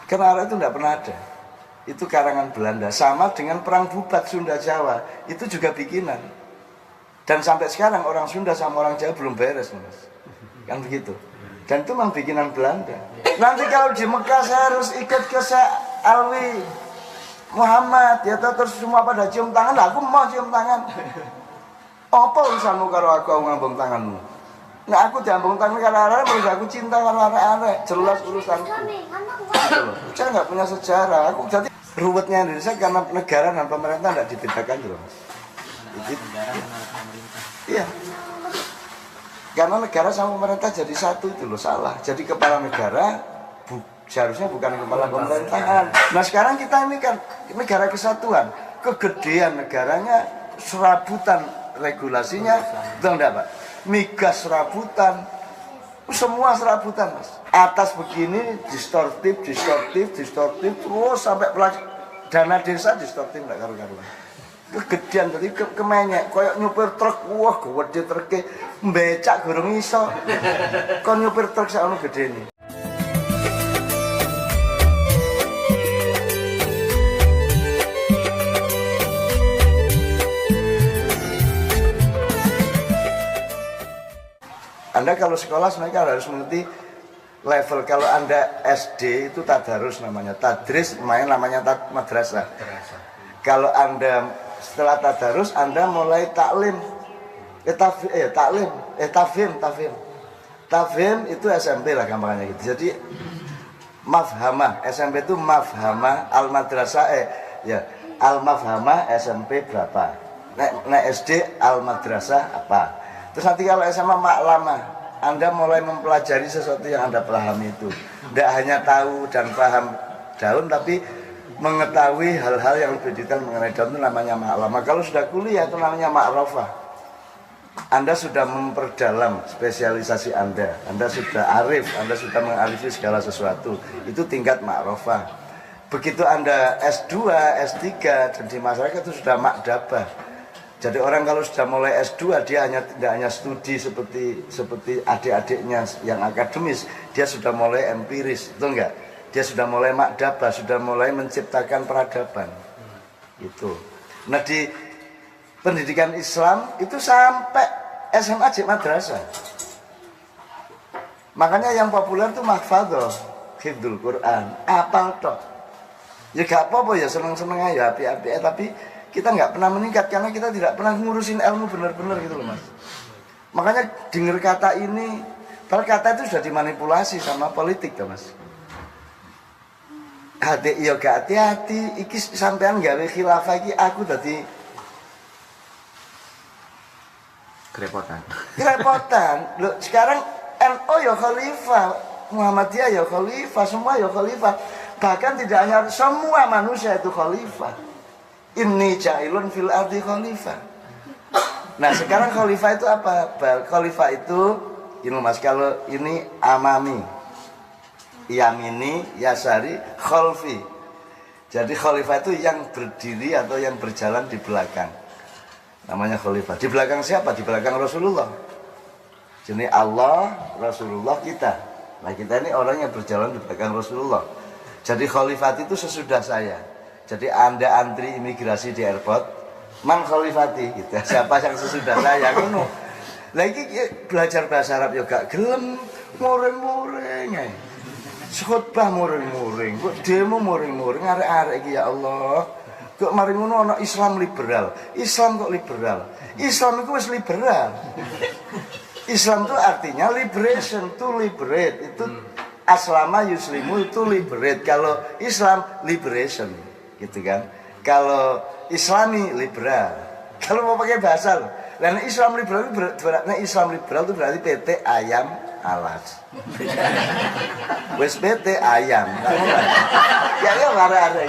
Karena arek itu tidak pernah ada. Itu karangan Belanda. Sama dengan perang Bubat Sunda Jawa, itu juga bikinan. Dan sampai sekarang orang Sunda sama orang Jawa belum beres, Mas. Kan begitu. Dan itu memang bikinan Belanda. Nanti kalau di Mekah saya harus ikut ke Alwi Muhammad, ya terus semua pada cium tangan, lah aku mau cium tangan. Apa urusanmu kalau aku ngambung tanganmu? Nah aku diambung tangan karo arek, berarti aku cinta karo arek-arek. Jelas urusanku. Gitu loh. Saya nggak punya sejarah. Aku jadi ruwetnya Indonesia karena negara dan pemerintah tidak dibedakan gitu loh. Iya. Karena negara sama pemerintah jadi satu itu loh, salah. Jadi kepala negara seharusnya bukan kepala pemerintahan. Nah sekarang kita ini kan negara kesatuan, kegedean negaranya serabutan regulasinya, betul enggak Pak? Migas serabutan, semua serabutan Mas. Atas begini distortif, terus sampai dana desa distortif enggak karu-karuan. Kegedean tadi kemenyek, koyok nyupir truk, wah gede truknya, becak gorong iso. Kon nyupir truk sakno gedene. Anda kalau sekolah sebenarnya harus mengerti level. Kalau Anda SD itu tadarus namanya, tadris namanya madrasah. Kalau Anda setelah tadarus Anda mulai taklim. Tafhim itu SMP lah gampangnya gitu. Jadi mafhamah, SMP itu mafhamah, al-madrasah al-mafhamah SMP berapa. Nek SD al-madrasah apa. Terus nanti kalau SMA maklamah, Anda mulai mempelajari sesuatu yang Anda pahami itu. Tidak hanya tahu dan paham daun, tapi mengetahui hal-hal yang lebih detail mengenai daun itu namanya maklamah. Kalau sudah kuliah itu namanya ma'rofah. Anda sudah memperdalam spesialisasi Anda sudah arif, Anda sudah mengarifi segala sesuatu. Itu tingkat ma'rofah. Begitu Anda S2, S3 dan di masyarakat itu sudah makdabah. Jadi orang kalau sudah mulai S2 dia tidak hanya studi seperti adik-adiknya yang akademis, dia sudah mulai empiris, itu enggak? Dia sudah mulai makdabah, sudah mulai menciptakan peradaban. Itu. Nah di pendidikan Islam itu sampai SMA J madrasah. Makanya yang populer itu mahfadhah, hifdzul Quran, apal tok. Ya gak apa-apa ya, seneng-seneng aja, api-api, tapi kita nggak pernah meningkat karena kita tidak pernah ngurusin ilmu benar-benar gitu loh Mas. Makanya dengar kata ini, padahal kata itu sudah dimanipulasi sama politik tuh Mas. Hati iya gak hati-hati, iki sampean gawe khilafah iki aku dadi kerepotan. Loh, sekarang NU ya khalifah, Muhammadiyah ya khalifah, semua ya khalifah. Bahkan tidak hanya semua manusia itu khalifah. Inni ja'ilun fil ardi khalifah. Nah sekarang khalifah itu apa? Khalifah itu ini Mas, kalau ini amami, yamini, yasari, khalfi. Jadi khalifah itu yang berdiri atau yang berjalan di belakang. Namanya khalifah. Di belakang siapa? Di belakang Rasulullah. Jadi Allah, Rasulullah kita. Nah kita ini orang yang berjalan di belakang Rasulullah. Jadi khalifat itu sesudah saya. Jadi Anda antri imigrasi di airport, man khalifati gitu. Siapa yang sesudah saya ngono. Lagi belajar bahasa Arab yo gak gelem, muring-muring ae. Khotbah muring-muring, kok demo muring-muring arek-arek iki ya Allah. Kok mari ngono ana Islam liberal. Islam kok liberal? Islam itu wis liberal. Islam itu artinya liberation, to liberate. Itu aslama yuslimu itu liberate. Kalau Islam liberation, gitu kan. Kalau Islami liberal. Kalau mau pakai bahasa loh. Karena Islam liberal itu berarti PT ayam alas. Wes PT ayam. Ya ada.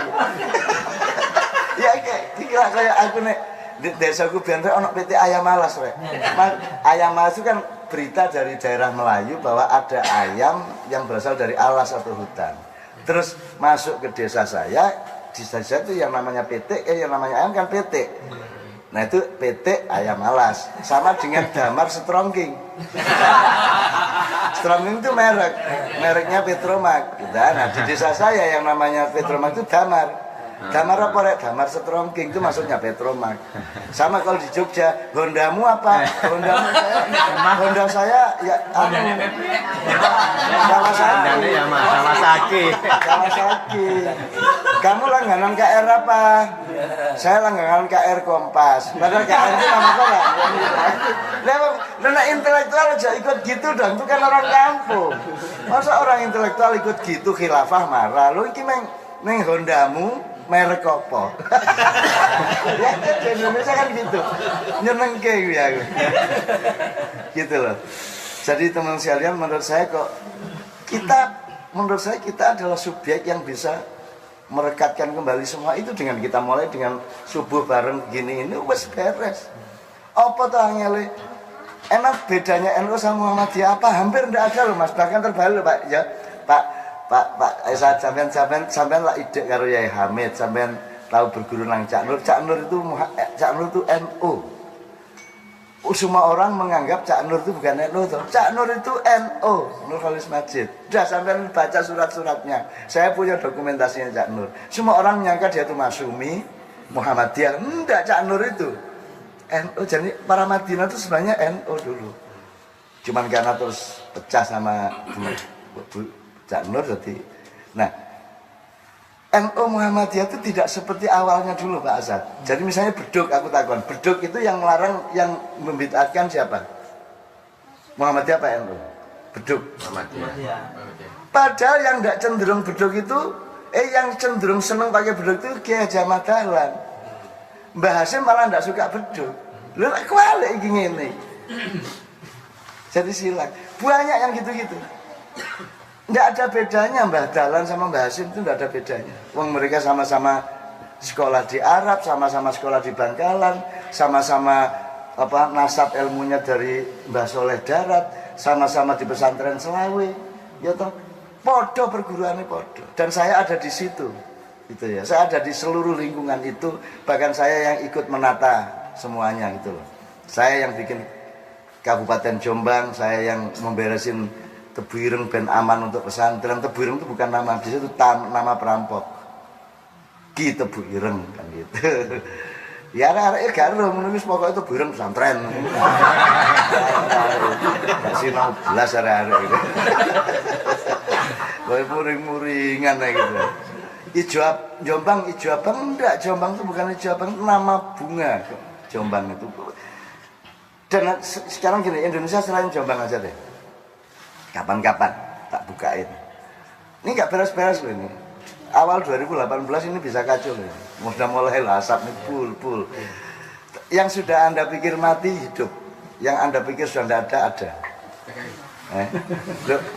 Ya kayak aku nek di desaku biar ono PT ayam alas rek. Ayam alas itu kan berita dari daerah Melayu bahwa ada ayam yang berasal dari alas atau hutan. Terus masuk ke desa saya, di desa itu yang namanya PT, yang namanya ayam kan PT. Nah itu PT ayam alas, sama dengan damar setrongking. Stroming itu mereknya Petromak. Nah, di desa saya yang namanya Petromak itu Damar. Damar apa rek? Damar Strongking itu maksudnya Petromak. Sama kalau di Jogja, Hondamu apa? Honda saya ya Kawasaki. Kamu langganan KR apa? Saya langganan KR Kompas. Padahal KR itu nama apa? Nah, intelektual aja ikut gitu dong, itu kan orang kampung. Masa orang intelektual ikut gitu khilafah marah. Lu iki neng Hondamu merek apa? Ya, di Indonesia kan gitu. Nyenengke ya. Gitu loh. Jadi teman sekalian menurut saya kita adalah subjek yang bisa merekatkan kembali semua itu dengan kita mulai dengan subuh bareng begini ini wes beres. Apa tuh angele? Emang bedanya NU sama Muhammadiyah apa? Hampir tidak ada loh Mas. Bahkan terbalik Pak ya. Pak sampean lah ide karo Yai Hamid, sampean tahu berguru nang Cak Nur. Cak Nur itu NU. Semua orang menganggap Cak Nur itu bukan NU toh. Cak Nur itu NU, Nur Khalis Masjid. Udah sampean baca surat-suratnya. Saya punya dokumentasinya Cak Nur. Semua orang menyangka dia itu Masyumi, Muhammadiyah. Enggak, Cak Nur itu NU. Jadi para Madinah itu sebenarnya NU dulu. Cuman karena terus pecah sama Cak Nur jadi. Nah, NU Muhammadiyah itu tidak seperti awalnya dulu Pak Asad. Jadi misalnya beduk, aku takon, beduk itu yang melarang, yang membid'atkan siapa? Muhammadiyah apa NU? Beduk. Muhammadiyah. Padahal yang tidak cenderung beduk itu, yang cenderung seneng pakai beduk itu Kiai Haji Ahmad Dahlan. Mbah Hasyim malah tidak suka beduk. Lha kok balik ini. Jadi silang. Banyak yang gitu-gitu. Tidak ada bedanya Mbah Dahlan sama Mbah Hasyim itu tidak ada bedanya. Wong mereka sama-sama sekolah di Arab, sama-sama sekolah di Bangkalan, sama-sama nasab ilmunya dari Mbah Soleh Darat, sama-sama di pesantren Selawe. Ya toh, podo perguruannya podo. Dan saya ada di situ. Gitu ya. Saya ada di seluruh lingkungan itu, bahkan saya yang ikut menata semuanya gitu loh. Saya yang bikin Kabupaten Jombang, saya yang memberesin Tebu Ireng ben aman untuk pesantren. Tebu Ireng itu bukan nama, di situ nama perampok. Ki Tebu Ireng kan gitu. Ya arek-arek gak ero menulis pokoknya Tebu Ireng pesantren. Gak sinau belas arek-arek gitu. Kowe muring-muringan gitu. Ijo Jombang enggak, Jombang itu bukan Ijo Abang, nama bunga Jombang itu. Dan sekarang gini, Indonesia selain Jombang aja deh. Kapan-kapan tak bukain. Ini nggak beres-beres loh ini. Awal 2018 ini bisa kacau loh. Sudah mulai asap nih pul. Yang sudah Anda pikir mati hidup, yang Anda pikir sudah tidak ada.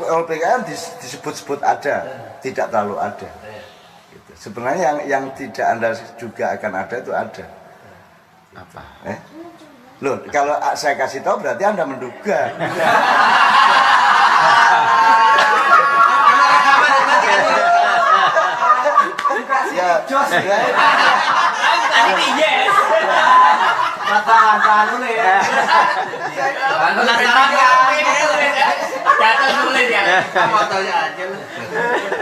LPKN disebut-sebut ada, tidak terlalu ada. Gitu. Sebenarnya yang tidak Anda juga akan ada itu ada. Apa? Loh, kalau saya kasih tahu berarti Anda menduga. Ya, tadi yes. Mata dulu ya. Jatuh sulit ya. Fotonya aja.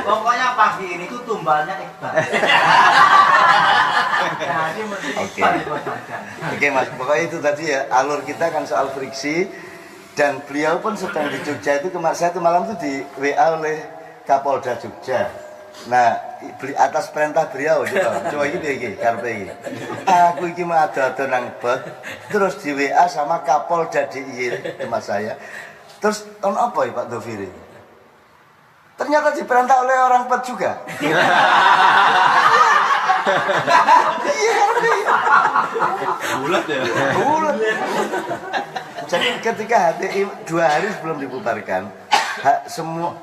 Pokoknya pagi ini tuh tumbalnya Iqbal. Oke Mas, pokoknya itu tadi ya, alur kita kan soal friksi. Dan beliau pun sedang di Jogja itu, saya tuh malam tuh di WA oleh Kapolda Jogja. Nah, atas perintah beliau coba iki karepe iki. Aku iki mau ado nang bot, terus di WA sama Kapolda DIY tempat saya. Terus on apa ya Pak Doviri? Ternyata diperintah oleh orang pet juga. Iya, bulat ya. Bulat. Jadi ketika HTI 2 hari sebelum dibubarkan, semua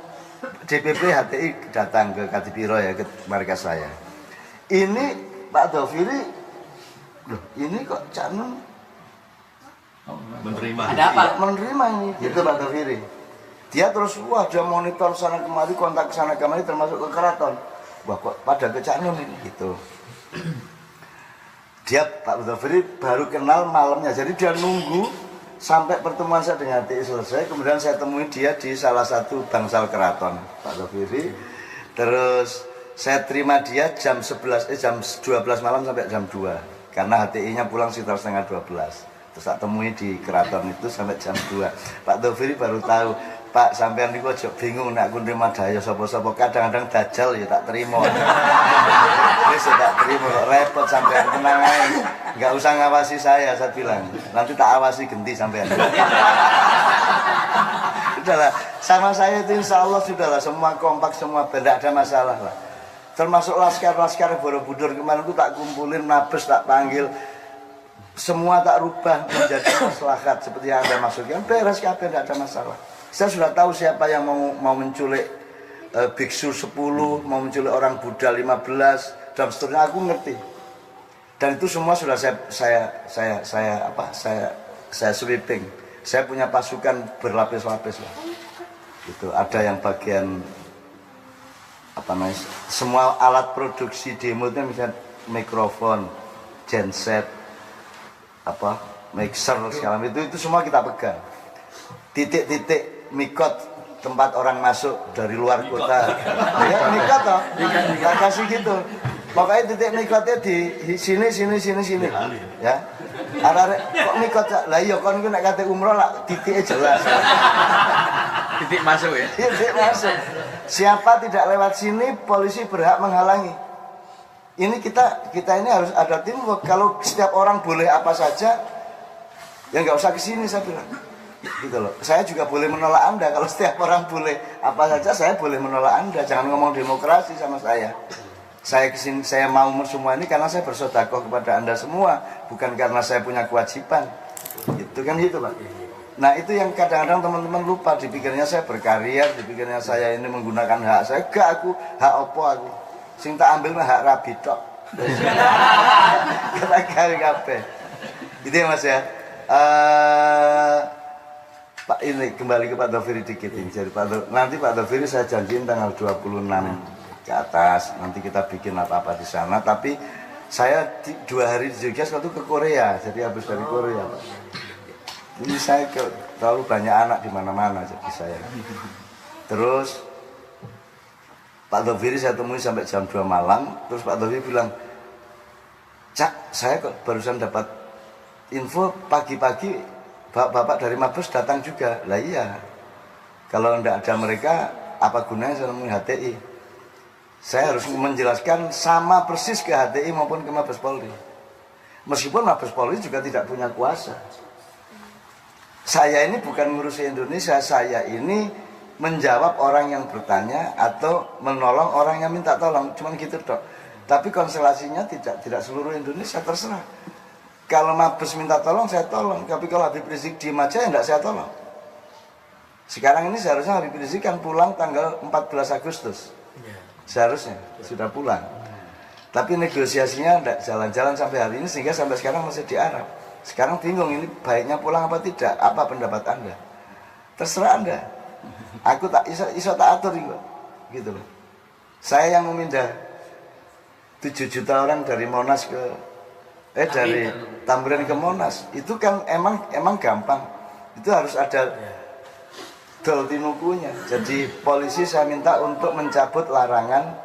DPP HTI datang ke Kadipiro ya, ke markas saya. Ini Pak Doviri, loh ini kok Cak Nun menerima. Ada apa? Menerima ini, gitu Pak Doviri. Dia terus dia monitor sana kemari, kontak sana kemari, termasuk ke keraton. Wah kok pada ke Cak Nun ini, gitu. Dia Pak Doviri baru kenal malamnya, jadi dia nunggu sampai pertemuan saya dengan HTI selesai, kemudian saya temui dia di salah satu bangsal keraton, Pak Doviri. Terus saya terima dia jam 12 malam sampai jam 2. Karena HTI-nya pulang sekitar setengah 12. Terus tak temui di keraton itu sampai jam 2. Pak Doviri baru tahu, Pak sampean niku aja bingung nek aku nerima daya sapa-sapa, kadang-kadang dajal ya tak terima. Wis tak terima kok repot sampean, tenang ae. Enggak usah ngawasi saya bilang. Nanti tak awasi genti sampean. Sudahlah, sama saya itu insya Allah sudahlah, semua kompak, semua tidak ada masalah lah. Termasuk laskar-laskar Borobudur kemarin itu tak kumpulin, Mabes tak panggil, semua tak rubah menjadi maslahat seperti yang Anda maksudkan, beres kabeh, tidak ada masalah. Saya sudah tahu siapa yang mau menculik biksu 10, mau menculik orang Buddha 15 dan seterusnya, aku ngerti. Dan itu semua sudah saya sweeping. Saya punya pasukan berlapis-lapis lah. Itu ada yang bagian apa namanya, semua alat produksi demo itu misalnya mikrofon, genset, apa mixer segala itu semua kita pegang. Titik-titik mikot tempat orang masuk dari luar kota. Ya mikot toh, nggak kasih gitu. Pokoknya titik mikotnya di sini. Ya. Arek kok mikot lah iya kon iku nek kate umroh lah titike jelas. Titik masuk ya. Titik masuk. Siapa tidak lewat sini polisi berhak menghalangi. Ini kita ini harus ada teamwork. Kalau setiap orang boleh apa saja, ya nggak usah kesini saya bilang. Gitu loh. Saya juga boleh menolak Anda. Kalau setiap orang boleh apa saja, saya boleh menolak Anda. Jangan ngomong demokrasi sama saya. Saya kesini, saya mau semua ini karena saya bersedekah kepada Anda semua, bukan karena saya punya kewajiban. Itu kan gitu Pak. Nah itu yang kadang-kadang teman-teman lupa, dipikirnya saya berkarya, dipikirnya saya ini menggunakan hak saya. Gak, aku hak opo aku. Sing tak ambil mah hak rabi tok. Kata kali kabeh. Itu ya Mas ya. Pak ini kembali ke Pak Doviri dikit ini. Jadi nanti Pak Doviri saya janjiin tanggal 26 ke atas. Nanti kita bikin apa-apa di sana. Tapi saya 2 hari di Jogja waktu ke Korea. Jadi habis dari Korea Pak. Ini saya terlalu banyak anak di mana-mana jadi saya. Terus Pak Doviri saya temui sampai jam 2 malam. Terus Pak Doviri bilang, Cak, saya kok barusan dapat info pagi-pagi bapak dari Mabes datang juga. Lah iya, kalau tidak ada mereka, apa gunanya saya nemui HTI? Saya harus menjelaskan sama persis ke HTI maupun ke Mabes Polri. Meskipun Mabes Polri juga tidak punya kuasa. Saya ini bukan ngurusi Indonesia, saya ini menjawab orang yang bertanya atau menolong orang yang minta tolong, cuman gitu dok. Tapi konstelasinya tidak seluruh Indonesia, terserah. Kalau Mabes minta tolong, saya tolong. Tapi kalau Habib Rizik diem aja, ya enggak saya tolong. Sekarang ini seharusnya Habib Rizik kan pulang tanggal 14 Agustus. Seharusnya sudah pulang. Tapi negosiasinya enggak jalan-jalan sampai hari ini, sehingga sampai sekarang masih di Arab. Sekarang bingung ini baiknya pulang apa tidak, apa pendapat Anda? Terserah Anda. Aku tak iso tak atur gitu loh. Saya yang memindah 7 juta orang dari Monas ke dari Tamrin ke Monas. Itu kan emang gampang. Itu harus ada dol tinukunya. Jadi polisi saya minta untuk mencabut larangan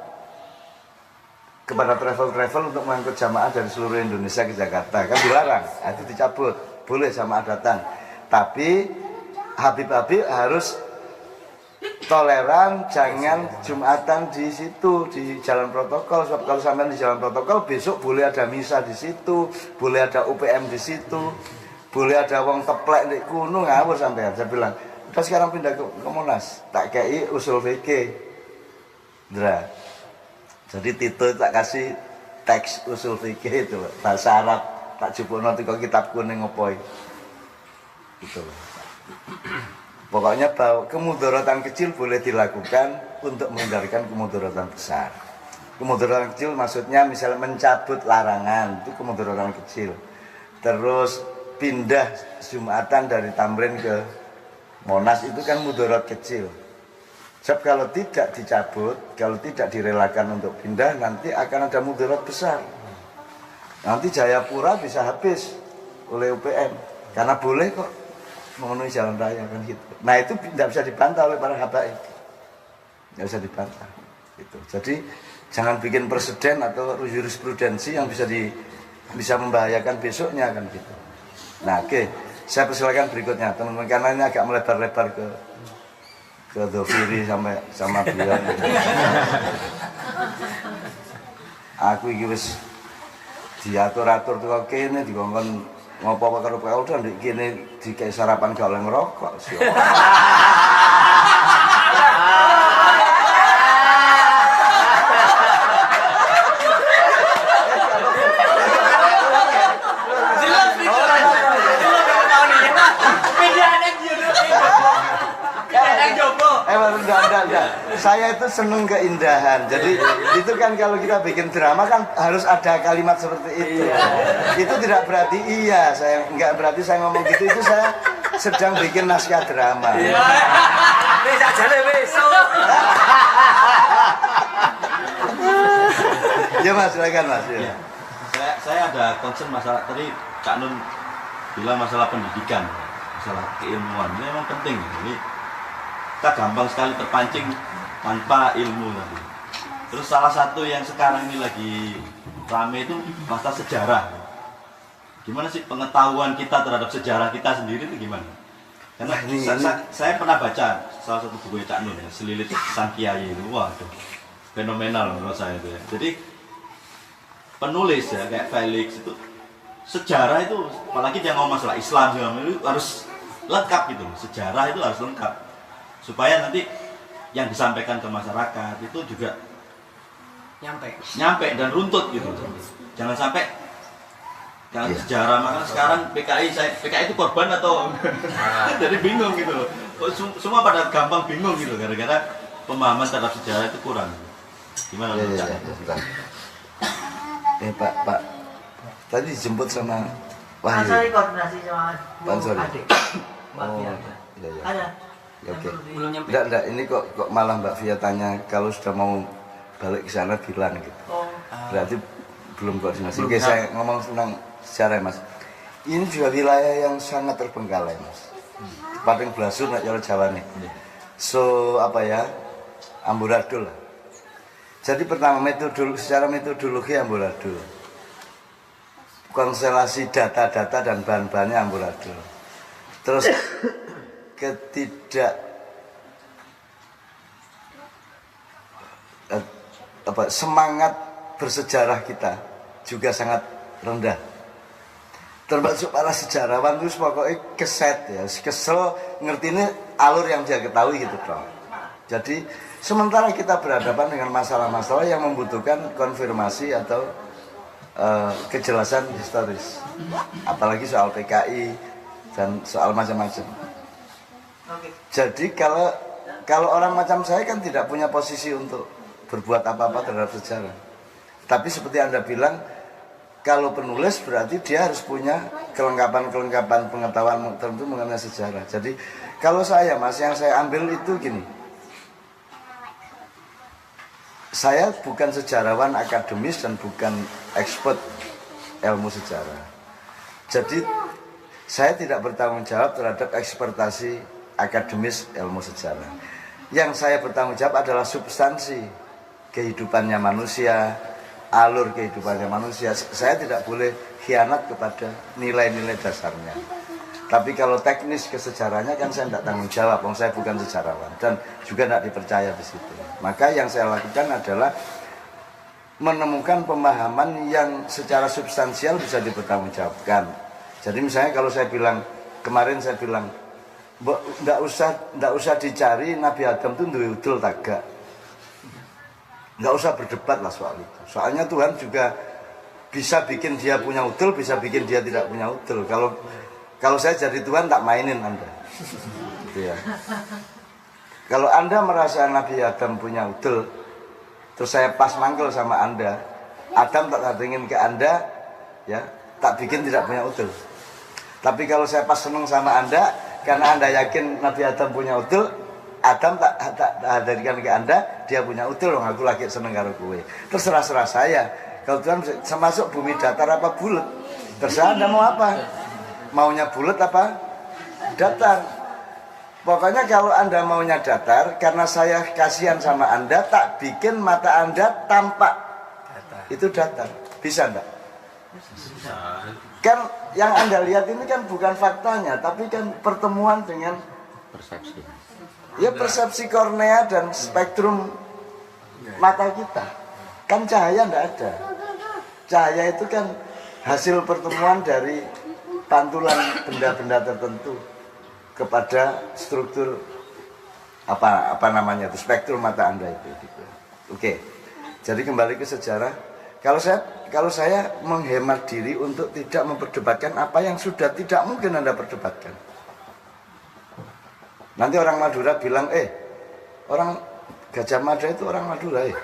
kepada travel untuk mengangkut jamaah dari seluruh Indonesia ke Jakarta, kan dilarang. Nah, itu dicabut, boleh jamaah datang, tapi Habib-Habib harus toleran, jangan Jumatan di situ di jalan protokol. Sebab kalau sampai di jalan protokol besok boleh ada misa di situ, boleh ada UPM di situ, boleh ada wong teplek di gunung, ngawur sampean. Saya bilang, udah sekarang pindah ke Monas, tak kei usul fikih, Jadi Tito tak kasih teks usul fikih itu loh, bahasa Arab, tak jupukno teko kitab kuning ngopoi. Gitu loh. Pokoknya bahwa kemudaratan kecil boleh dilakukan untuk menghindarkan kemudaratan besar. Kemudaratan kecil maksudnya misalnya mencabut larangan, itu kemudaratan kecil. Terus pindah Jumatan dari Tamrin ke Monas, itu kan mudarat kecil. Sebab kalau tidak dicabut, kalau tidak direlakan untuk pindah, nanti akan ada mudarat besar. Nanti Jayapura bisa habis oleh UPM, karena boleh kok. memenuhi jalan raya kan gitu. Nah itu tidak bisa dibantah oleh para habaib, nggak bisa dibantah gitu. Jadi jangan bikin presiden atau jurisprudensi yang bisa membahayakan besoknya kan gitu. Nah oke, saya persilakan berikutnya teman-teman, karena ini agak melebar-lebar ke Dhofiri sama beliau. Aku iki wis diatur-atur tuh kene dikongkon ngopo karo Pak Udan ndek kene dikek sarapan gak oleh ngerokok. Enggak. Saya itu seneng keindahan. Jadi itu kan kalau kita bikin drama kan harus ada kalimat seperti itu. Itu tidak berarti enggak berarti saya ngomong gitu, itu saya sedang bikin naskah drama. Wis ajane wis. Ya Mas, silakan Mas. Ya. Saya ada concern masalah tadi Cak Nun bilang masalah pendidikan, masalah keilmuan. Ini memang penting. Jadi kita gampang sekali terpancing tanpa ilmu tadi. Terus salah satu yang sekarang ini lagi rame itu masalah sejarah. Gimana sih pengetahuan kita terhadap sejarah kita sendiri itu gimana? Karena saya pernah baca salah satu buku Cak Nun, Selilit Sang Kiai itu, waduh, fenomenal menurut saya itu ya. Jadi penulis ya kayak Felix itu sejarah itu, apalagi dia ngomong masalah Islam itu harus lengkap gitu. Sejarah itu harus lengkap supaya nanti yang disampaikan ke masyarakat itu juga nyampe dan runtut gitu. Jangan sampai sejarah, makanya sekarang PKI itu korban atau jadi bingung gitu loh. Semua pada gampang bingung gitu gara-gara pemahaman terhadap sejarah itu kurang. Gimana menurut Cak? Pak tadi dijemput sama Wahyu. Saya koordinasi sama adik Mbak Fia. Ada. Ya, oke. Enggak, ini kok malah Mbak Fia tanya kalau sudah mau balik ke sana bilang gitu. Berarti belum koordinasi. Oke, saya ngomong tentang sejarah Mas. Ini juga wilayah yang sangat terbengkalai Mas. Paling Blasur nak Jawa nih. So amburadul lah. Jadi pertama secara metodologi amburadul. Konstelasi data-data dan bahan-bahannya amburadul. Terus semangat bersejarah kita juga sangat rendah. Termasuk para sejarawan itu pokoknya kesel ngerti ini alur yang dia ketahui gitu dong. Jadi sementara kita berhadapan dengan masalah-masalah yang membutuhkan konfirmasi atau kejelasan historis, apalagi soal PKI dan soal macam-macam. Jadi kalau orang macam saya kan tidak punya posisi untuk berbuat apa-apa terhadap sejarah. Tapi seperti Anda bilang, kalau penulis berarti dia harus punya kelengkapan pengetahuan tertentu mengenai sejarah. Jadi kalau saya Mas, yang saya ambil itu gini. Saya bukan sejarawan akademis dan bukan expert ilmu sejarah. Jadi saya tidak bertanggung jawab terhadap ekspertasi akademis ilmu sejarah. Yang saya bertanggung jawab adalah substansi kehidupannya manusia, alur kehidupannya manusia. Saya tidak boleh khianat kepada nilai-nilai dasarnya. Tapi kalau teknis kesejarahnya kan saya tidak tanggung jawab, saya bukan sejarawan dan juga tidak dipercaya di situ. Maka yang saya lakukan adalah menemukan pemahaman yang secara substansial bisa dipertanggungjawabkan. Jadi misalnya kalau saya bilang, kemarin saya bilang, nggak usah dicari Nabi Adam itu duwe udul tagak. Nggak usah berdebat lah soal itu. Soalnya Tuhan juga bisa bikin dia punya udul, bisa bikin dia tidak punya udul. Kalau saya jadi Tuhan tak mainin Anda. Gitu ya. Kalau Anda merasa Nabi Adam punya udul, terus saya pas mangkel sama Anda, Adam tak datengin ke Anda, ya tak bikin tidak punya udul. Tapi kalau saya pas seneng sama Anda, karena Anda yakin Nabi Adam punya udul, Adam tak hadirkan ke Anda, dia punya udul, aku lagi seneng karo kowe. Terserah saya. Kalau Tuhan termasuk bumi datar apa bulat, terserah Anda mau apa. Maunya bulat apa datar. Pokoknya kalau Anda maunya datar, karena saya kasihan sama Anda, tak bikin mata Anda tampak. Itu datar. Bisa enggak? Kan yang Anda lihat ini kan bukan faktanya, tapi kan pertemuan dengan Persepsi. ya persepsi kornea dan spektrum mata kita. Kan cahaya enggak ada. Cahaya itu kan hasil pertemuan dari pantulan benda-benda tertentu kepada struktur apa namanya itu spektrum mata Anda itu gitu. Oke. Jadi kembali ke sejarah. Kalau saya menghemat diri untuk tidak memperdebatkan apa yang sudah tidak mungkin Anda perdebatkan. Nanti orang Madura bilang, orang Gajah Mada itu orang Madura ya.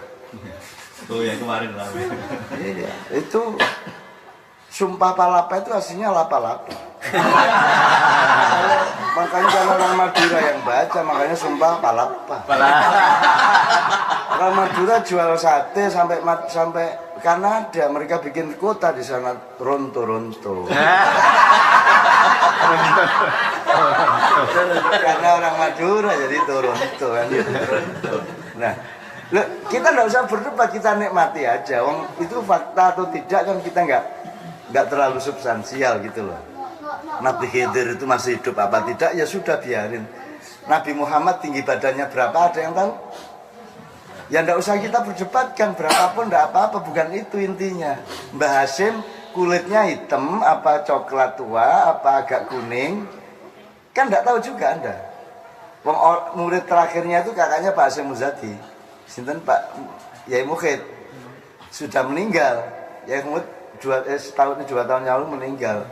Oh ya kemarin rame. Iya, itu sumpah palapa itu aslinya lapa-lapa. Makanya kalau orang Madura yang baca, makanya sumpah palapa. Orang Madura jual sate sampai Kanada, mereka bikin kota di sana, Ronto. Karena orang Madura jadi Toronto kan. Nah, kita nggak usah berdebat, kita nikmati aja. Wong itu fakta atau tidak kan kita nggak terlalu substansial gitu loh. Nabi Khidir itu masih hidup apa tidak ya sudah biarin. Nabi Muhammad tinggi badannya berapa ada yang tahu? Ya nggak usah kita berdebatkan, berapapun nggak apa-apa, bukan itu intinya. Mbah Hasim kulitnya hitam apa coklat tua apa agak kuning kan nggak tahu juga Anda. Murid terakhirnya itu kakaknya Pak Hasim Muzadi, sinten Pak Yai Mukhid sudah meninggal. Yai Mukhid 2 tahun yang lalu meninggal.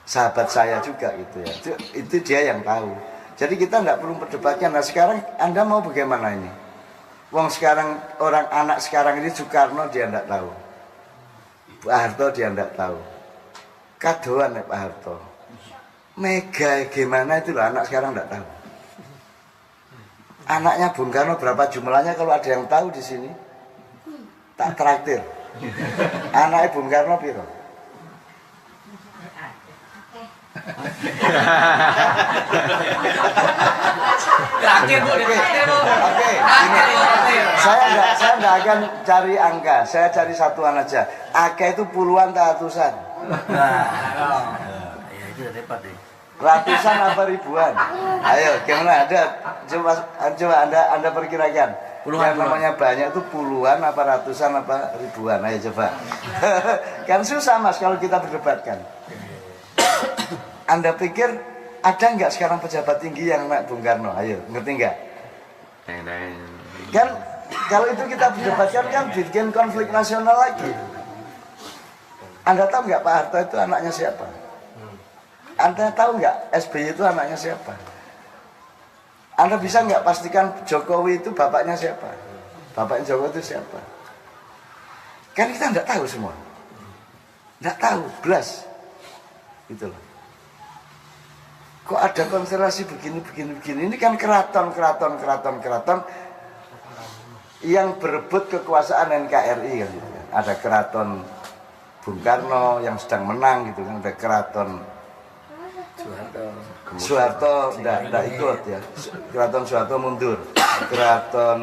Sahabat saya juga gitu ya. Itu dia yang tahu. Jadi kita nggak perlu perdebatkan. Nah sekarang Anda mau bagaimana ini? Wong sekarang orang anak sekarang ini Soekarno dia nggak tahu. Pak Harto dia nggak tahu. Kadoan ya Pak Harto. Mega gimana itu loh anak sekarang nggak tahu. Anaknya Bung Karno berapa jumlahnya kalau ada yang tahu di sini? Tak traktir. Anaknya Bung Karno piro? Terakhir Bu, terakhir Bu. Oke, ini saya nggak akan cari angka, saya cari satuan aja. Angka itu puluhan tak ratusan? Ya itu repot deh. Ratusan apa ribuan? Ayo, gimana? Coba Anda perkirakan. Yang namanya banyak itu puluhan apa ratusan apa ribuan? Ayo coba. Kan susah Mas kalau kita berdebatkan. Anda pikir ada nggak sekarang pejabat tinggi yang naik Bung Karno? Ayo, ngerti nggak? Kan kalau itu kita berdebatkan kan bikin konflik nasional lagi. Anda tahu nggak Pak Harto itu anaknya siapa? Anda tahu nggak SBY itu anaknya siapa? Anda bisa nggak pastikan Jokowi itu bapaknya siapa? Bapaknya Jokowi itu siapa? Kan kita nggak tahu semua. Nggak tahu, belas. Gitu loh. Kok ada konstelasi begini. Ini kan keraton yang berebut kekuasaan NKRI kan gitu kan. Ada keraton Bung Karno yang sedang menang gitu kan, ada keraton Soeharto enggak ikut ya. Keraton Soeharto mundur. Keraton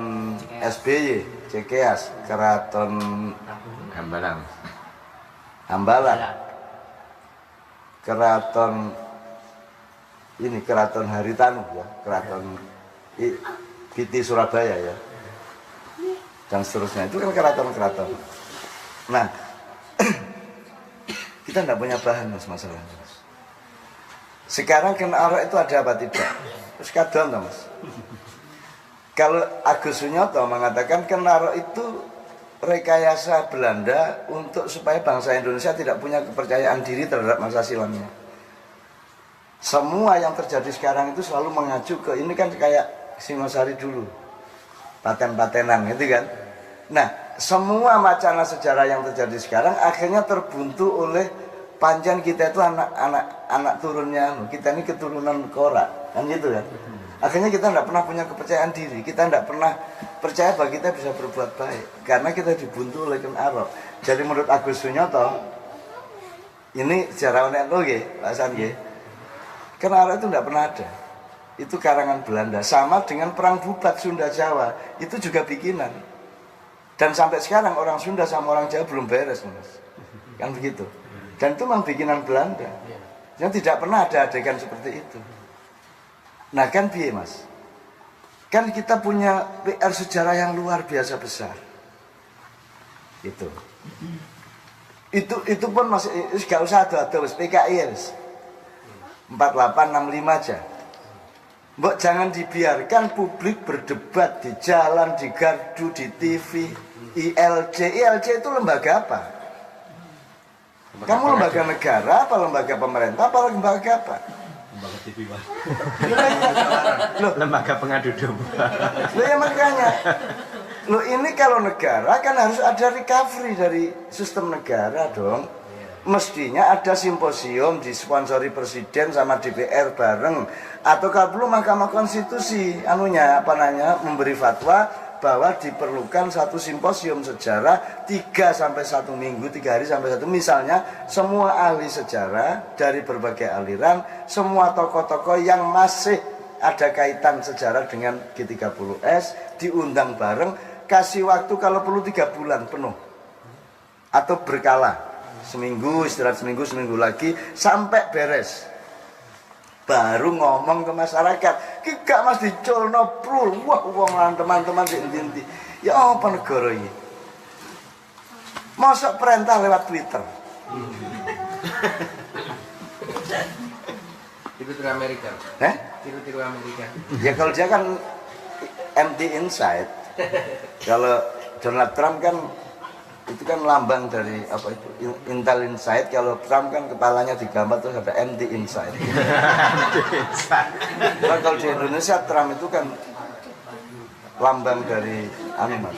SBY, Cekeas, keraton Hambalang. Keraton Haritanu ya, keraton Piti Surabaya ya. Dan seterusnya itu kan keraton. Nah, kita enggak punya bahan Mas masalahnya. Sekarang Kenaro itu ada apa tidak? Terus kadang Mas. Kalau Agus Sunyoto mengatakan Kenaro itu rekayasa Belanda untuk supaya bangsa Indonesia tidak punya kepercayaan diri terhadap masa silamnya. Semua yang terjadi sekarang itu selalu mengacu ke ini kan kayak Singosari dulu. Paten-patenan gitu kan. Nah, semua wacana sejarah yang terjadi sekarang akhirnya terbuntu oleh pancen kita itu anak turunnya, kita ini keturunan Kora, kan gitu kan. Akhirnya kita tidak pernah punya kepercayaan diri, kita tidak pernah percaya bahwa kita bisa berbuat baik, karena kita dibuntu oleh Kenaro. Jadi menurut Agus Sunyoto, ini sejarawan NU Pak Hasan, Karena arek itu tidak pernah ada. Itu karangan Belanda. Sama dengan perang Bubat Sunda Jawa, itu juga bikinan. Dan sampai sekarang orang Sunda sama orang Jawa belum beres, Mas. Kan begitu. Dan itu memang bikinan Belanda. Yang tidak pernah ada adegan seperti itu. Nah kan piye, Mas? Kan kita punya PR sejarah yang luar biasa besar. Itu pun masih gak usah ada wis PKI ya wis. 4865 aja. Mbok jangan dibiarkan publik berdebat di jalan, di gardu, di TV, ILC itu lembaga apa? Kamu lembaga negara apa lembaga pemerintah apa lembaga apa? Lembaga TV, Pak. Loh, Lembaga pengadu domba. loh ya makanya. Loh ini kalau negara kan harus ada recovery dari sistem negara dong. Mestinya ada simposium disponsori presiden sama DPR bareng, atau kalau perlu Mahkamah Konstitusi memberi fatwa bahwa diperlukan satu simposium sejarah 3 sampai 1 minggu, 3 hari sampai 1, misalnya semua ahli sejarah dari berbagai aliran, semua tokoh-tokoh yang masih ada kaitan sejarah dengan G30S diundang bareng, kasih waktu kalau perlu 3 bulan penuh atau berkala. Seminggu, istirahat seminggu lagi sampai beres. Baru ngomong ke masyarakat. Ki gak mas diculno prul. Wah, wong teman-teman di inti. Ya apa negara ini? Masuk perintah lewat Twitter. Tiru-tiru Amerika. Tiru-tiru Amerika. Ya kalau dia kan empty inside. Kalau Donald Trump kan itu kan lambang dari apa itu Intel Inside. Kalau Trump kan kepalanya digambar terus ada empty inside. Nah, kalau di Indonesia Trump itu kan lambang dari animal,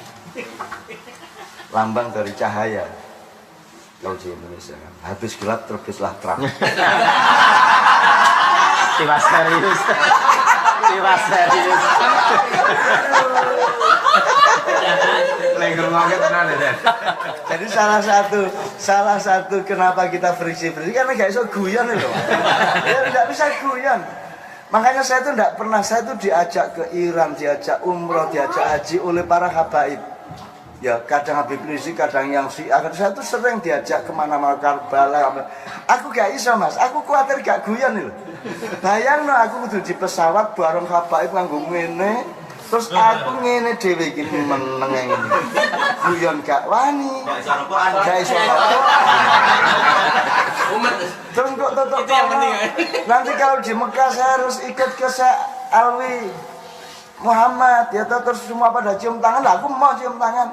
lambang dari cahaya. Kalau di Indonesia kan habis gelap terbitlah Trump. Tiwas serius. Tiwas serius. Jadi salah satu kenapa kita friksi karena gak bisa guyon loh. Ya tidak bisa guyon. Makanya saya itu tidak pernah, saya itu diajak ke Iran, diajak umroh, diajak haji oleh para habaib. Ya kadang Habib Rizik, kadang yang Syiah. Saya itu sering diajak kemana-mana, Karbala. Aku gak bisa mas, aku khawatir gak guyon loh. Bayang no, aku kudu di pesawat bareng habaib nganggo ngene. Terus aku ngene dhewe iki meneng ngene. Guyon gak wani. Gak iso. Umat. Terus kok tutup. Itu yang penting. Nanti kalau di Mekah saya harus ikut ke Alwi Muhammad ya terus semua pada cium tangan, lah aku mau cium tangan.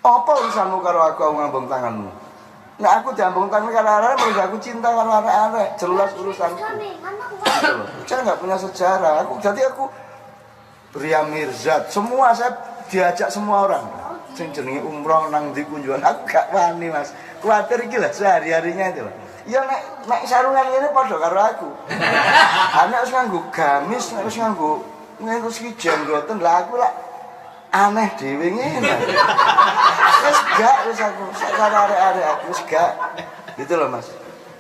Apa urusanmu karo aku ngambung tanganmu? Nah aku diambung tangan karo arek, aku cinta karo arek, jelas urusanku. Saya nggak punya sejarah. Jadi aku Ria Mirzad, semua saya diajak semua orang. Sing jenenge umroh nang ndi kunjungan, aku gak wani mas. Kuwatir iki lah sehari-harinya itu. Ya nek sarungan ngene padha karo aku. Anak wis nganggo gamis, nek wis nganggo iki jenggoten, lah aku lah aneh dhewe ngene. Wis gak wis aku karo arek-arek aku wis gak. Gitu loh mas.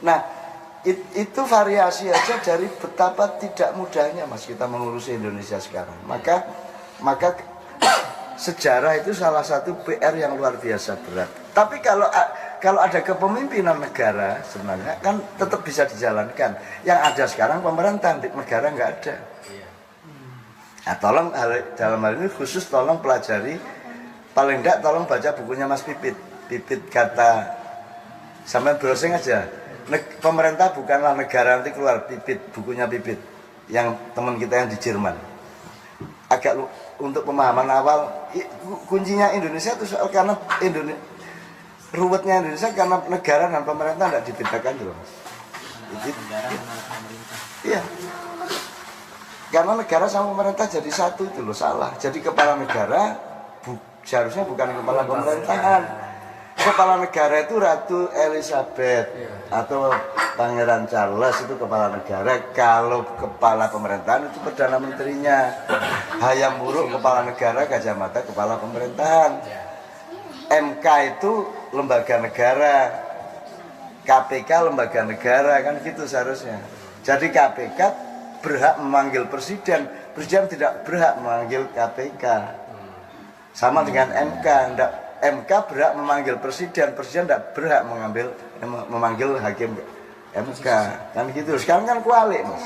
Nah, itu variasi aja dari betapa tidak mudahnya mas kita mengurusi Indonesia sekarang. Maka sejarah itu salah satu PR yang luar biasa berat. Tapi kalau ada kepemimpinan negara sebenarnya kan tetap bisa dijalankan. Yang ada sekarang pemerintahan negara nggak ada. Nah, tolong dalam hal ini khusus tolong pelajari, paling enggak tolong baca bukunya Mas Pipit kata sampai browsing aja. Pemerintah bukanlah negara, nanti keluar bukunya Pipit yang teman kita yang di Jerman. Agak untuk pemahaman awal, kuncinya Indonesia itu soal karena ruwetnya Indonesia karena negara dan pemerintah tidak dibedakan dulu. Iya. Karena negara sama pemerintah jadi satu itu loh, salah. Jadi kepala negara seharusnya bukan kepala pemerintahan. Kepala negara itu Ratu Elizabeth atau Pangeran Charles itu kepala negara. Kalau kepala pemerintahan itu Perdana Menterinya. Hayam Wuruk kepala negara, Gajah Mada kepala pemerintahan. MK itu lembaga negara, KPK lembaga negara, kan gitu seharusnya. Jadi KPK berhak memanggil presiden, presiden tidak berhak memanggil KPK. Sama dengan MK, MK berhak memanggil presiden, presiden tidak berhak memanggil hakim MK. Kan gitu. Sekarang kan kualik, Mas.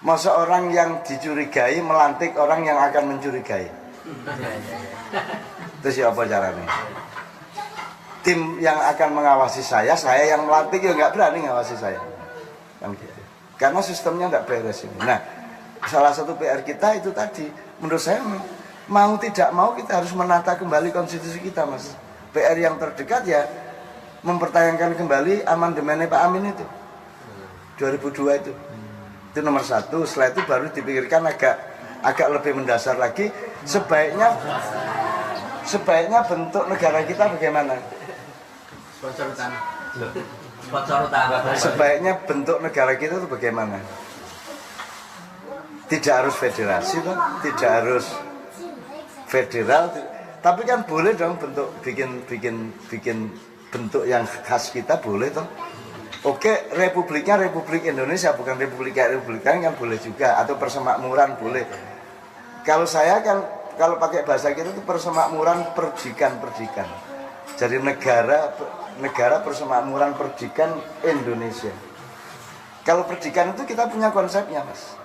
Masa orang yang dicurigai melantik orang yang akan mencurigai. Itu siapa caranya? Tim yang akan mengawasi saya yang melantik ya nggak berani ngawasi saya. Kan gitu. Karena sistemnya nggak beres ini. Nah, salah satu PR kita itu tadi, menurut saya mau tidak mau kita harus menata kembali konstitusi kita, Mas. PR yang terdekat ya mempertahankan kembali amandemennya Pak Amin itu 2002 itu. Itu nomor satu. Setelah itu baru dipikirkan agak lebih mendasar lagi. Sebaiknya bentuk negara kita bagaimana? Sponsor utama. Sponsor utama. Sebaiknya bentuk negara kita itu bagaimana? Tidak harus federasi, toh? Tidak harus federal, tapi kan boleh dong bentuk bikin bentuk yang khas kita, boleh toh? Oke, republiknya Republik Indonesia, bukan Republik kan boleh juga, atau persemakmuran boleh. Kalau saya kan kalau pakai bahasa kita itu persemakmuran perdikan. Jadi negara persemakmuran perdikan Indonesia. Kalau perdikan itu kita punya konsepnya, Mas.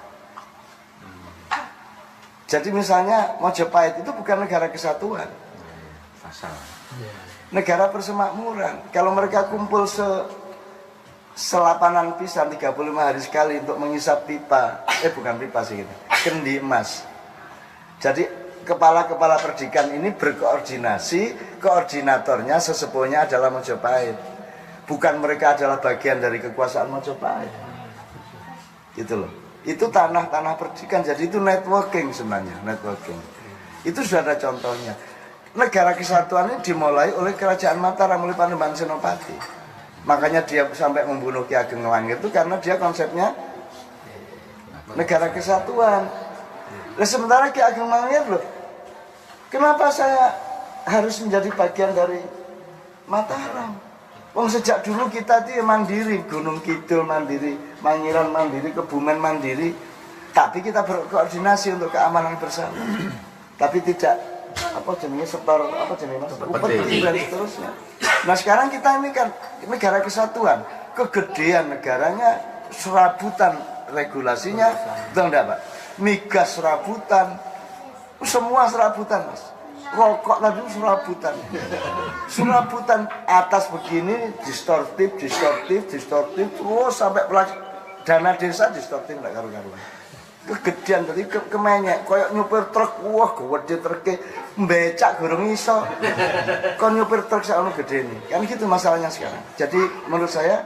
Jadi misalnya Mojopahit itu bukan negara kesatuan, negara persemakmuran. Kalau mereka kumpul selapanan pisan 35 hari sekali untuk mengisap pipa, bukan pipa sih gitu, kendi emas. Jadi kepala-kepala perdikan ini berkoordinasi, koordinatornya sesepuhnya adalah Mojopahit. Bukan mereka adalah bagian dari kekuasaan Mojopahit. Gitu loh. Itu tanah-tanah perdikan, jadi itu networking sebenarnya, networking. Itu sudah ada contohnya. Negara kesatuan ini dimulai oleh Kerajaan Mataram oleh Panembahan Senopati. Makanya dia sampai membunuh Ki Ageng Langit itu karena dia konsepnya negara kesatuan. Nah, sementara Ki Ageng Langit loh, kenapa saya harus menjadi bagian dari Mataram? Wong sejak dulu kita itu mandiri, Gunung Kidul mandiri, Mangiran mandiri, Kebumen mandiri. Tapi kita berkoordinasi untuk keamanan bersama. Tapi tidak upeti dan seterusnya. Nah sekarang kita ini kan negara kesatuan, kegedean negaranya serabutan regulasinya, betul enggak Pak? Migas serabutan, semua serabutan, Mas. Rokok tadi serabutan atas begini distortif terus sampai dana desa distortif nggak karuan. Kegedean tadi kemenyek koyok nyupir truk, wah gede truknya becak gorong iso. Kon nyupir truk saya gede ini. Kan gitu masalahnya sekarang. Jadi menurut saya,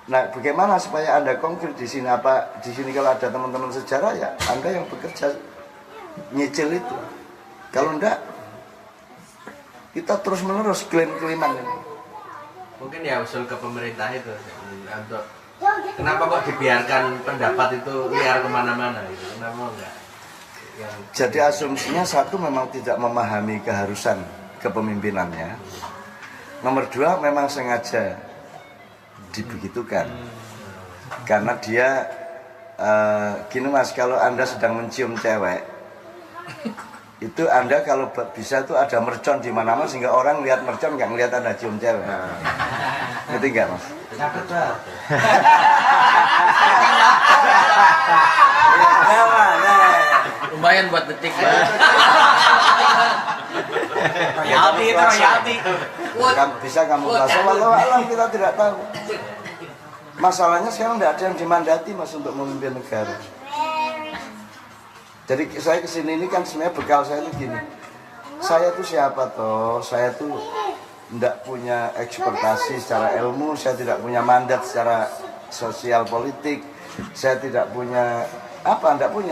nah bagaimana supaya Anda konkret di sini, apa di sini kalau ada teman-teman sejarah ya Anda yang bekerja nyicil itu. Kalau enggak, kita terus menerus klaim-klaiman ini. Mungkin ya usul ke pemerintah itu untuk kenapa kok dibiarkan pendapat itu liar kemana-mana gitu? Kenapa enggak? Jadi asumsinya satu memang tidak memahami keharusan kepemimpinannya. Nomor dua memang sengaja dibegitukan. Karena dia gini Mas, kalau Anda sedang mencium cewek, itu Anda kalau bisa tuh ada mercon di mana-mana sehingga orang lihat mercon nggak ngelihat Anda cium cewek. Ngerti nggak Mas? Lumayan buat detik. Royalti. Bisa kamu bahas. Walau alam kita tidak tahu. Masalahnya sekarang tidak ada yang dimandati Mas untuk memimpin negara. Jadi saya kesini ini kan sebenarnya bekal saya itu gini. Saya tuh siapa toh? Saya tuh tidak punya ekspertasi secara ilmu, saya tidak punya mandat secara sosial politik, saya tidak punya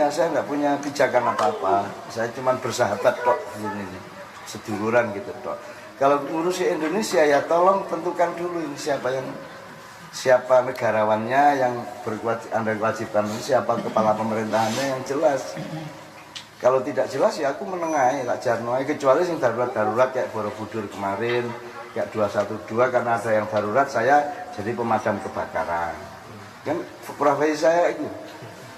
saya tidak punya pijakan apa-apa. Saya cuma bersahabat kok ini seduluran gitu toh. Kalau ngurusi Indonesia ya tolong tentukan dulu ini siapa negarawannya yang Anda kewajiban ini, siapa kepala pemerintahannya yang jelas. Kalau tidak jelas ya aku menengahi tak jarno, kecuali yang darurat kayak Borobudur kemarin, kayak 212 karena ada yang darurat saya jadi pemadam kebakaran. Kan profesi saya itu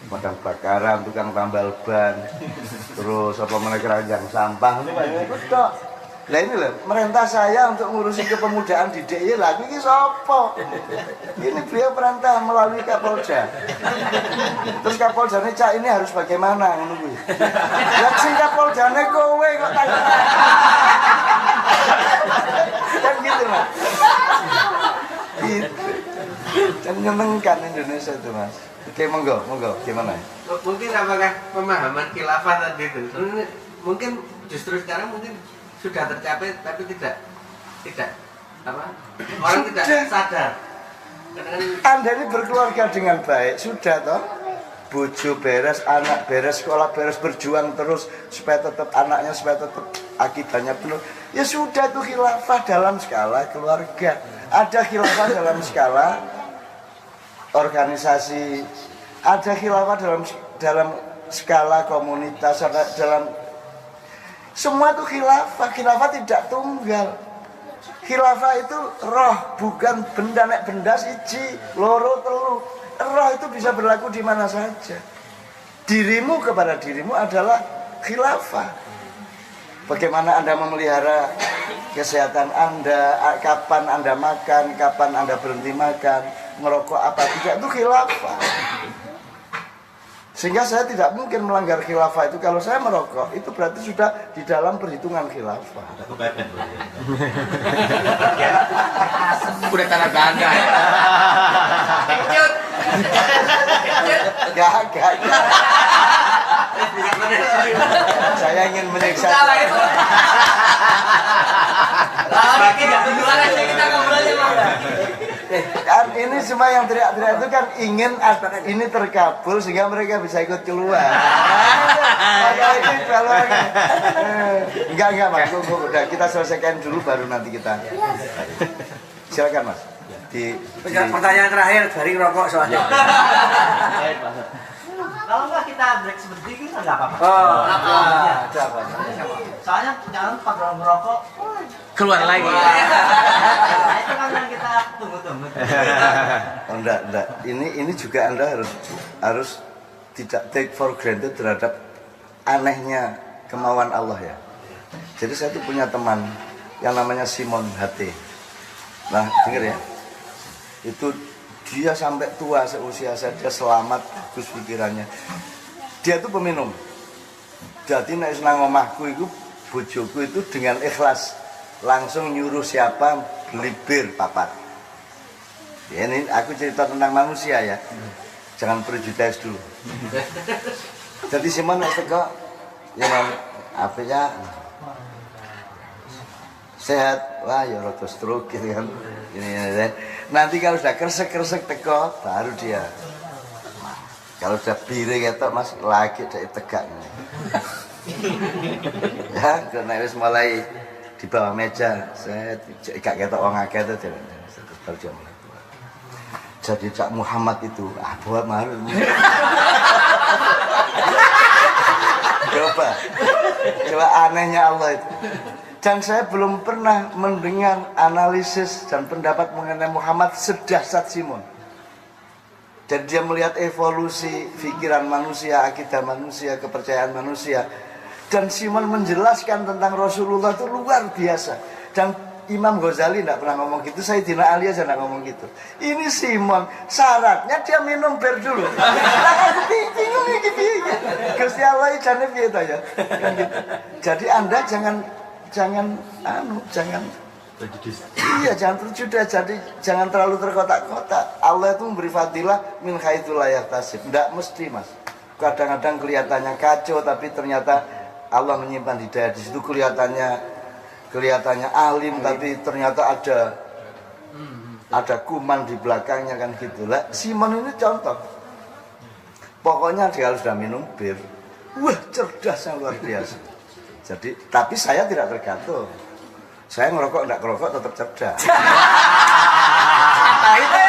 pemadam kebakaran, tukang tambal ban, terus apa keranjang sampah ini Pak. Betul. Lah ini loh, merintah saya untuk ngurusi kepemudaan di DIY lagi ini sopo. Ini beliau perintah melalui Kapolda. Terus Kapolda ini cak ini harus bagaimana menunggu. Yang sing Kapolda ini kowe kok tanya. Kan gitu Mas. Gitu. Dan menyenangkan Indonesia itu Mas. Oke monggo gimana? Mungkin apakah pemahaman khilafah tadi itu mungkin justru sekarang mungkin sudah tercapai tapi tidak apa orang tidak sadar. Anda ini berkeluarga dengan baik sudah toh, bojo beres, anak beres, sekolah beres, berjuang terus supaya tetap anaknya supaya tetap akidahnya penuh. Ya sudah itu khilafah dalam skala keluarga. Ada khilafah dalam skala organisasi, ada khilafah dalam skala komunitas, dalam semua itu khilafah. Khilafah tidak tunggal. Khilafah itu roh, bukan benda. Nek benda siji, loro, telu. Roh itu bisa berlaku di mana saja. Dirimu kepada dirimu adalah khilafah. Bagaimana Anda memelihara kesehatan Anda, kapan Anda makan, kapan Anda berhenti makan, merokok apa tidak, itu khilafah. Sehingga saya tidak mungkin melanggar khilafah itu. Kalau saya merokok, itu berarti sudah di dalam perhitungan khilafah. Ada kepepet berarti. Udah tanda tanda. Gak. Saya ingin menyiksa. Salah itu. Lagi nggak tujuan aja kita ngobrolnya mana? Kan ini semua yang teriak-teriak itu kan ingin ini terkabul sehingga mereka bisa ikut keluar. Enggak Mas, udah kita selesaikan dulu baru nanti kita. Silakan Mas. Pertanyaan terakhir dari rokok soalnya. Kalau nggak kita break sebentar kita nggak apa-apa. Soalnya jangan pada merokok Keluar lagi. nah, itu kan yang kita tunggu-tunggu. Oh, enggak. Ini juga Anda harus tidak take for granted terhadap anehnya kemauan Allah ya. Jadi saya tuh punya teman yang namanya Simon HT. Nah, dengar ya. Itu dia sampai tua seusia saya, dia selamat, bagus pikirannya. Dia tuh peminum. Jadi nek nang omahku itu bojoku itu dengan ikhlas langsung nyuruh siapa beli bir papat. Ya, ini aku cerita tentang manusia ya. Jangan prejudice dulu. Jadi Simon nek teko ya apa ya? Sehat, wah ya rada stroke gitu kan. Ini. Nanti kalau sudah kresek-kresek teko baru dia. Kalau sudah bire ketok Mas lagi tegak. Ya, karena wis mulai di bawah meja, saya gak ketok wong akeh itu baru dia mulai. Jadi Cak Muhammad itu, buat malu. Coba anehnya Allah itu. Dan saya belum pernah mendengar analisis dan pendapat mengenai Muhammad sedahsyat Simon. Dan dia melihat evolusi pikiran manusia, akidah manusia, kepercayaan manusia. Dan Simon menjelaskan tentang Rasulullah itu luar biasa. Dan Imam Ghazali tidak pernah ngomong gitu, Sayyidina Ali aja tidak ngomong gitu. Ini Simon, syaratnya dia minum bir dulu. Nah, aku bingung ini. Gusti Allah jane piye to ya. Jadi Anda jangan iya, jangan terjuda, jadi jangan terlalu terkotak-kotak. Allah itu memberi fadilah min haitsu la yahtasib. Tidak mesti Mas. Kadang-kadang kelihatannya kacau tapi ternyata Allah menyimpan hidayah di situ, kelihatannya alim tapi ternyata ada kuman di belakangnya kan gitulah. Simon ini contoh. Pokoknya dia sudah minum bir, wah cerdasnya luar biasa. Jadi, tapi saya tidak tergantung. Saya ngerokok enggak ngerokok tetap cerdas. Itu